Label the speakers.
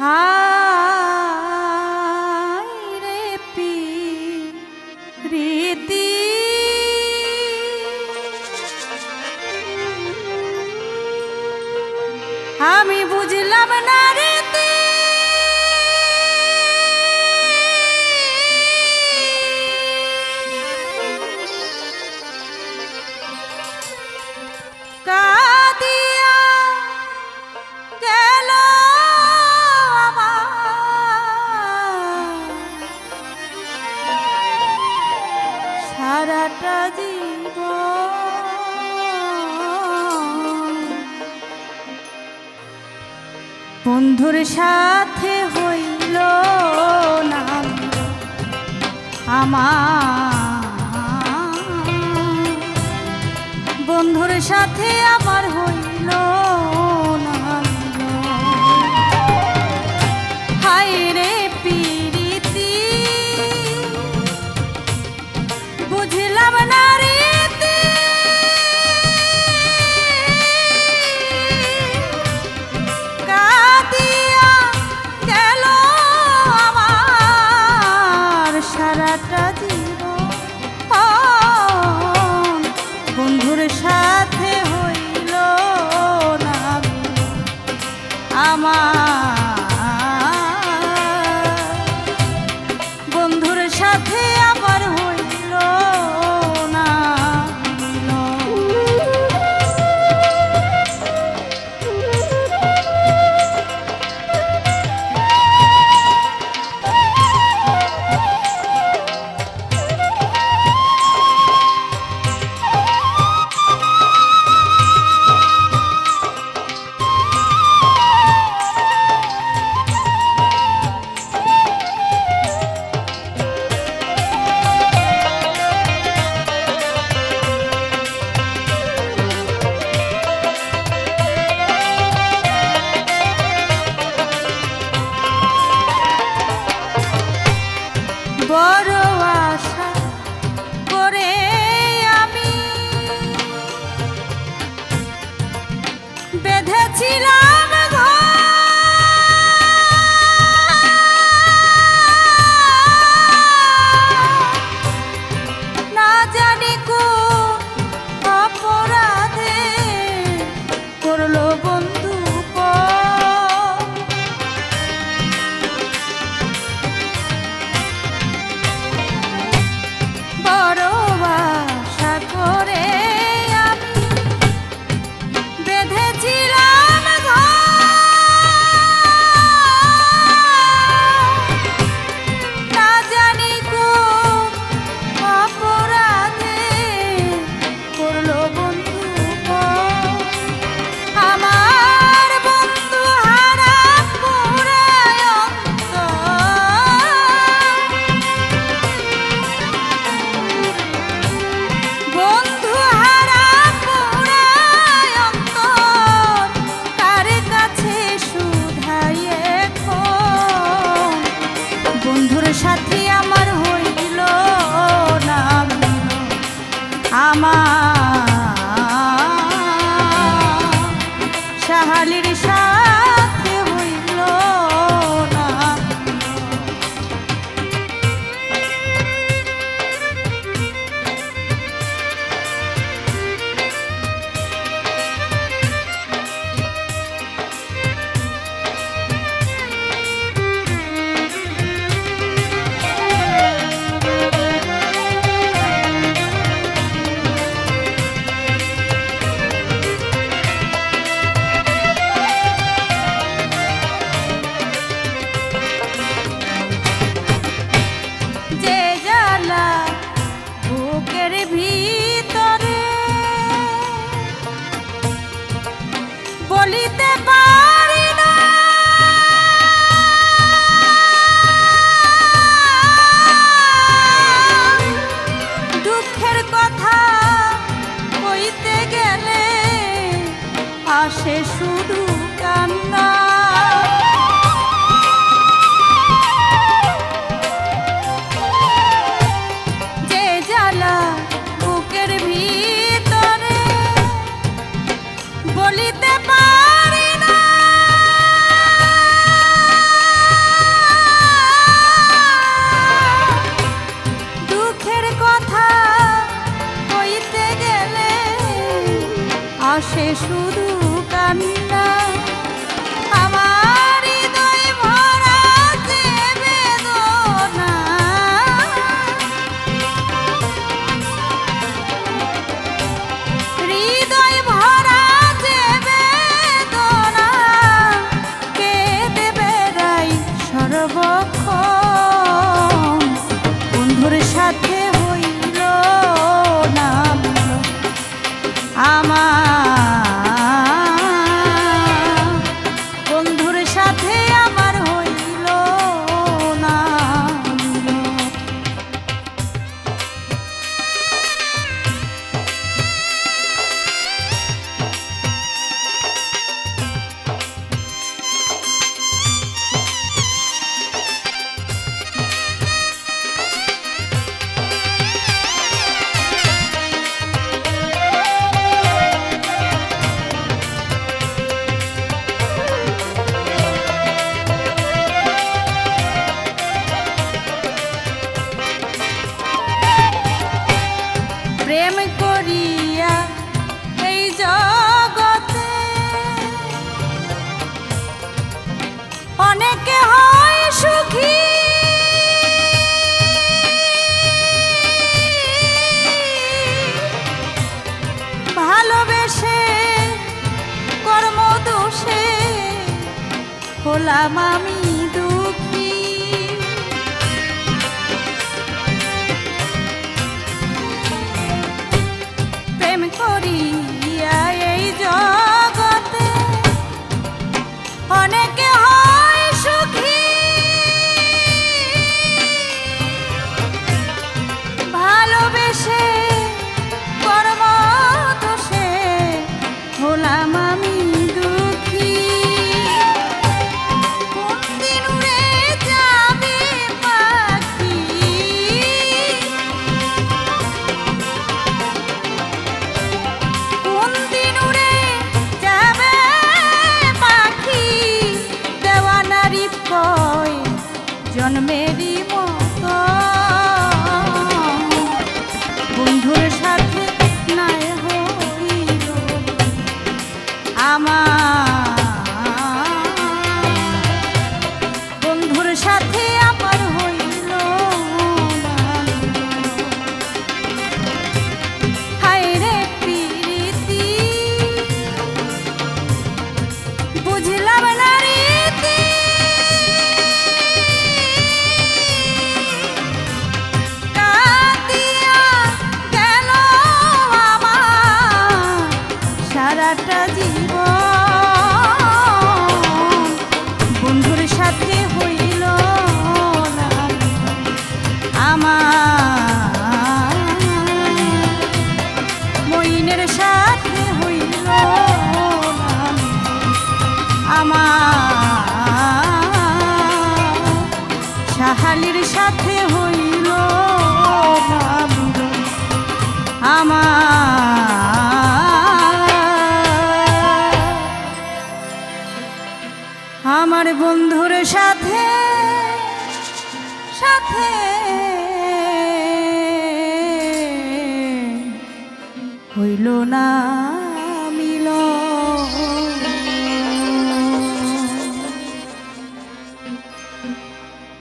Speaker 1: হায় রে প্রীতি আমি বুঝলাম না রে কাদিয়া গেল সারাটা জীবন বন্ধুর সাথে হইল না আমার, বন্ধুর সাথে আমার হইল না। হায় রে প্রীতি বুঝলাম না রে কাদিয়া গেল আমার সারাটা জীবন বন্ধুর সাথে হইল না আমার, বন্ধুর সাথে আবার হইল না। বড় আশা করে আমি বেঁধেছিলাম না জানি কোন অপরাধে করলো বন্ধু সাথে আমার হইল না আমার সাহালির সাথে হইল না। অনেকে হয় সুখী ভালোবেসে কর্মদোষে হলাম আমি দুঃখী। প্রেম করিয়া এই জগতে অনেকে হয় সুখী ভালোবেসে কর্মদোষে হলাম আমি দুঃখী। কোন দিন উড়ে যাবে পাখি কোন দিন উড়ে যাবে পাখি দেওয়ানারি কয় জন্মেরই মতো বন্ধুর সাথে নাই হইল আমার বন্ধুর সাথে আমার হইল না। হায় রে প্রীতি বুঝলাম না রীতি কাঁদিয়া গেল আমার সারাটা জীবন বন্ধুর সাথে হইল না আমার মইনের সাথে হইল না আমার শাহালির সাথে হইল না আমার বন্ধুর সাথে সাথে হইল না।